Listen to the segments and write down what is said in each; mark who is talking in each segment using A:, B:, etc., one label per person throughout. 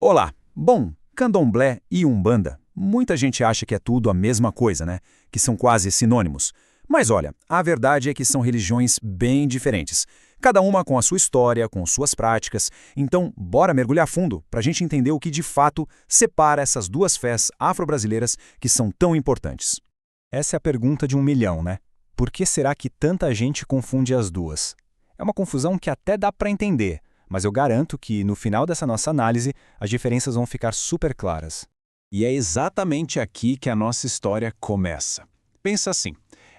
A: Olá! Bom, candomblé e umbanda, muita gente acha que é tudo a mesma coisa, né? Que são quase sinônimos. Mas olha, a verdade é que são religiões bem diferentes. Cada uma com a sua história, com suas práticas. Então, bora mergulhar fundo para a gente entender o que de fato separa essas duas fés afro-brasileiras que são tão importantes.
B: Essa é a pergunta de 1 milhão, né? Por que será que tanta gente confunde as duas? É uma confusão que até dá para entender, mas eu garanto que, no final dessa nossa análise, as diferenças vão ficar super claras.
C: E é exatamente aqui que a nossa história começa. Pensa assim,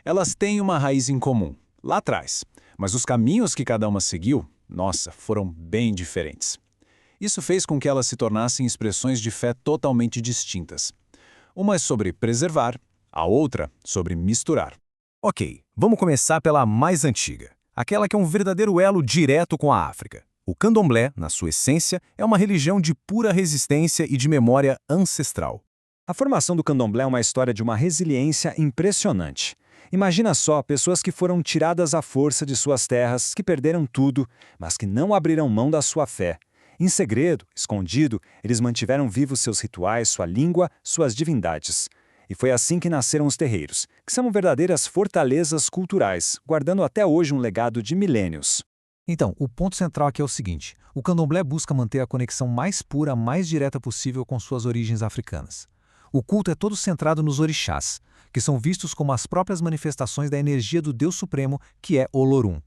C: elas têm uma raiz em comum, lá atrás, mas os caminhos que cada uma seguiu, nossa, foram bem diferentes. Isso fez com que elas se tornassem expressões de fé totalmente distintas. Uma é sobre preservar, a outra sobre misturar.
B: Ok, vamos começar pela mais antiga, aquela que é um verdadeiro elo direto com a África. O candomblé, na sua essência, é uma religião de pura resistência e de memória ancestral. A formação do candomblé é uma história de uma resiliência impressionante. Imagina só pessoas que foram tiradas à força de suas terras, que perderam tudo, mas que não abriram mão da sua fé. Em segredo, escondido, eles mantiveram vivos seus rituais, sua língua, suas divindades. E foi assim que nasceram os terreiros, que são verdadeiras fortalezas culturais, guardando até hoje um legado de milênios.
D: Então, o ponto central aqui é o seguinte: o candomblé busca manter a conexão mais pura, mais direta possível com suas origens africanas. O culto é todo centrado nos orixás, que são vistos como as próprias manifestações da energia do Deus Supremo, que é Olorum.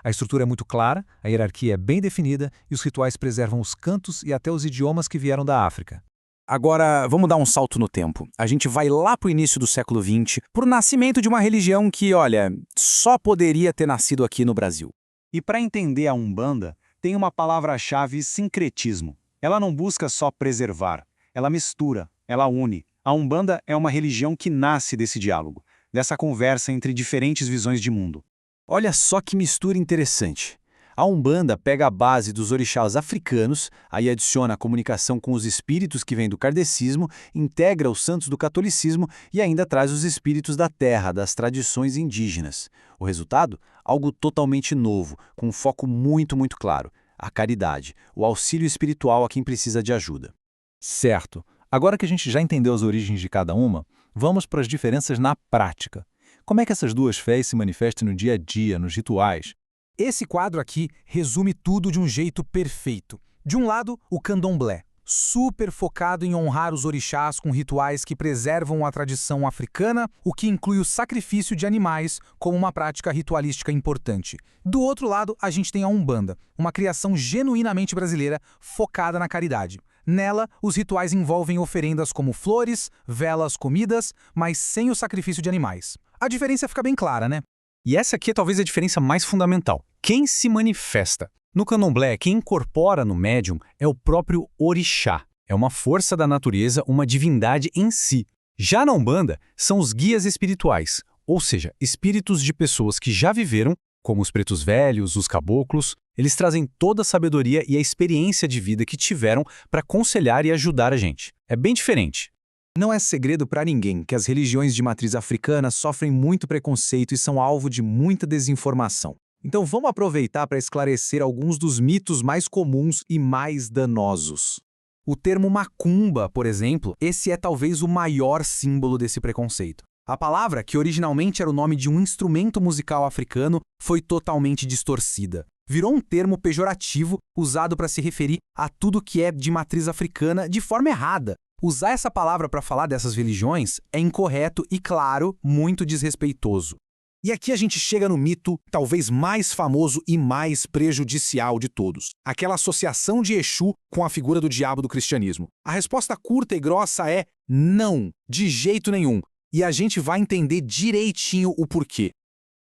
D: A estrutura é muito clara, a hierarquia é bem definida e os rituais preservam os cantos e até os idiomas que vieram da África.
E: Agora, vamos dar um salto no tempo. A gente vai lá para o início do século XX, para o nascimento de uma religião que, olha, só poderia ter nascido aqui no Brasil.
B: E para entender a Umbanda, tem uma palavra-chave: sincretismo. Ela não busca só preservar, ela mistura, ela une. A Umbanda é uma religião que nasce desse diálogo, dessa conversa entre diferentes visões de mundo.
E: Olha só que mistura interessante. A Umbanda pega a base dos orixás africanos, aí adiciona a comunicação com os espíritos que vêm do kardecismo, integra os santos do catolicismo e ainda traz os espíritos da terra, das tradições indígenas. O resultado? Algo totalmente novo, com um foco muito claro: a caridade, o auxílio espiritual a quem precisa de ajuda.
D: Certo. Agora que a gente já entendeu as origens de cada uma, vamos para as diferenças na prática. Como é que essas duas fés se manifestam no dia a dia, nos rituais? Esse quadro aqui resume tudo de um jeito perfeito. De um lado, o candomblé, super focado em honrar os orixás com rituais que preservam a tradição africana, o que inclui o sacrifício de animais como uma prática ritualística importante. Do outro lado, a gente tem a Umbanda, uma criação genuinamente brasileira focada na caridade. Nela, os rituais envolvem oferendas como flores, velas, comidas, mas sem o sacrifício de animais. A diferença fica bem clara, né?
E: E essa aqui é talvez a diferença mais fundamental. Quem se manifesta? No candomblé, quem incorpora no médium é o próprio orixá. É uma força da natureza, uma divindade em si. Já na Umbanda, são os guias espirituais, ou seja, espíritos de pessoas que já viveram, como os pretos velhos, os caboclos. Eles trazem toda a sabedoria e a experiência de vida que tiveram para aconselhar e ajudar a gente. É bem diferente.
D: Não é segredo para ninguém que as religiões de matriz africana sofrem muito preconceito e são alvo de muita desinformação. Então vamos aproveitar para esclarecer alguns dos mitos mais comuns e mais danosos. O termo macumba, por exemplo, esse é talvez o maior símbolo desse preconceito. A palavra, que originalmente era o nome de um instrumento musical africano, foi totalmente distorcida. Virou um termo pejorativo usado para se referir a tudo que é de matriz africana de forma errada. Usar essa palavra para falar dessas religiões é incorreto e, claro, muito desrespeitoso. E aqui a gente chega no mito talvez mais famoso e mais prejudicial de todos: aquela associação de Exu com a figura do diabo do cristianismo. A resposta curta e grossa é não, de jeito nenhum. E a gente vai entender direitinho o porquê.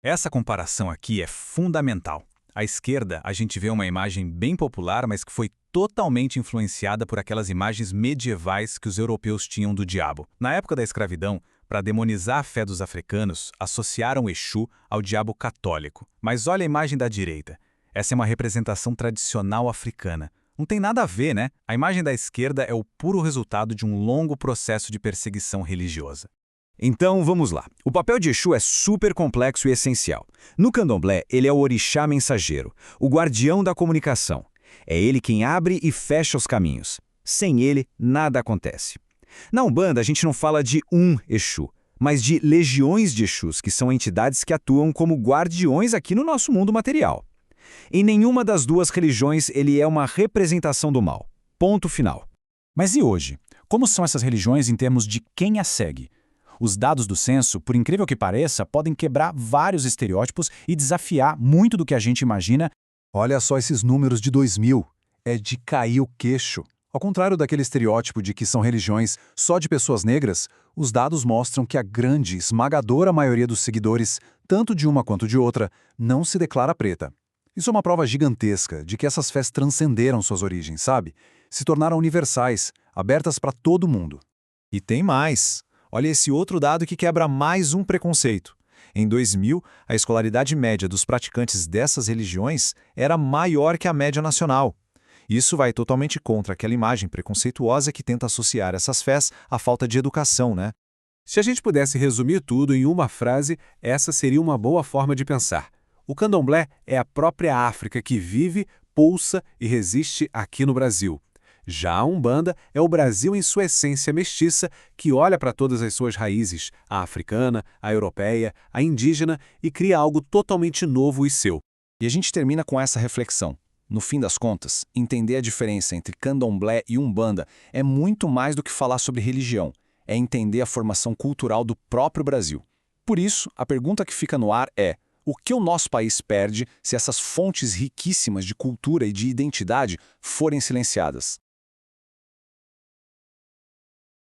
A: Essa comparação aqui é fundamental. À esquerda, a gente vê uma imagem bem popular, mas que foi totalmente influenciada por aquelas imagens medievais que os europeus tinham do diabo. Na época da escravidão, para demonizar a fé dos africanos, associaram o Exu ao diabo católico. Mas olha a imagem da direita. Essa é uma representação tradicional africana. Não tem nada a ver, né? A imagem da esquerda é o puro resultado de um longo processo de perseguição religiosa.
E: Então, vamos lá. O papel de Exu é super complexo e essencial. No candomblé, ele é o orixá mensageiro, o guardião da comunicação. É ele quem abre e fecha os caminhos.
B: Sem ele, nada acontece. Na Umbanda, a gente não fala de um Exu, mas de legiões de Exus, que são entidades que atuam como guardiões aqui no nosso mundo material. Em nenhuma das duas religiões ele é uma representação do mal. Ponto final.
C: Mas e hoje? Como são essas religiões em termos de quem as segue? Os dados do censo, por incrível que pareça, podem quebrar vários estereótipos e desafiar muito do que a gente imagina.
F: Olha só esses números de 2000. É de cair o queixo. Ao contrário daquele estereótipo de que são religiões só de pessoas negras, os dados mostram que a grande, esmagadora maioria dos seguidores, tanto de uma quanto de outra, não se declara preta. Isso é uma prova gigantesca de que essas fés transcenderam suas origens, sabe? Se tornaram universais, abertas para todo mundo.
D: E tem mais. Olha esse outro dado que quebra mais um preconceito. Em 2000, a escolaridade média dos praticantes dessas religiões era maior que a média nacional. Isso vai totalmente contra aquela imagem preconceituosa que tenta associar essas fés à falta de educação, né?
G: Se a gente pudesse resumir tudo em uma frase, essa seria uma boa forma de pensar. O candomblé é a própria África que vive, pulsa e resiste aqui no Brasil. Já a Umbanda é o Brasil em sua essência mestiça, que olha para todas as suas raízes, a africana, a europeia, a indígena, e cria algo totalmente novo e seu.
B: E a gente termina com essa reflexão. No fim das contas, entender a diferença entre candomblé e umbanda é muito mais do que falar sobre religião. É entender a formação cultural do próprio Brasil. Por isso, a pergunta que fica no ar é: o que o nosso país perde se essas fontes riquíssimas de cultura e de identidade forem silenciadas?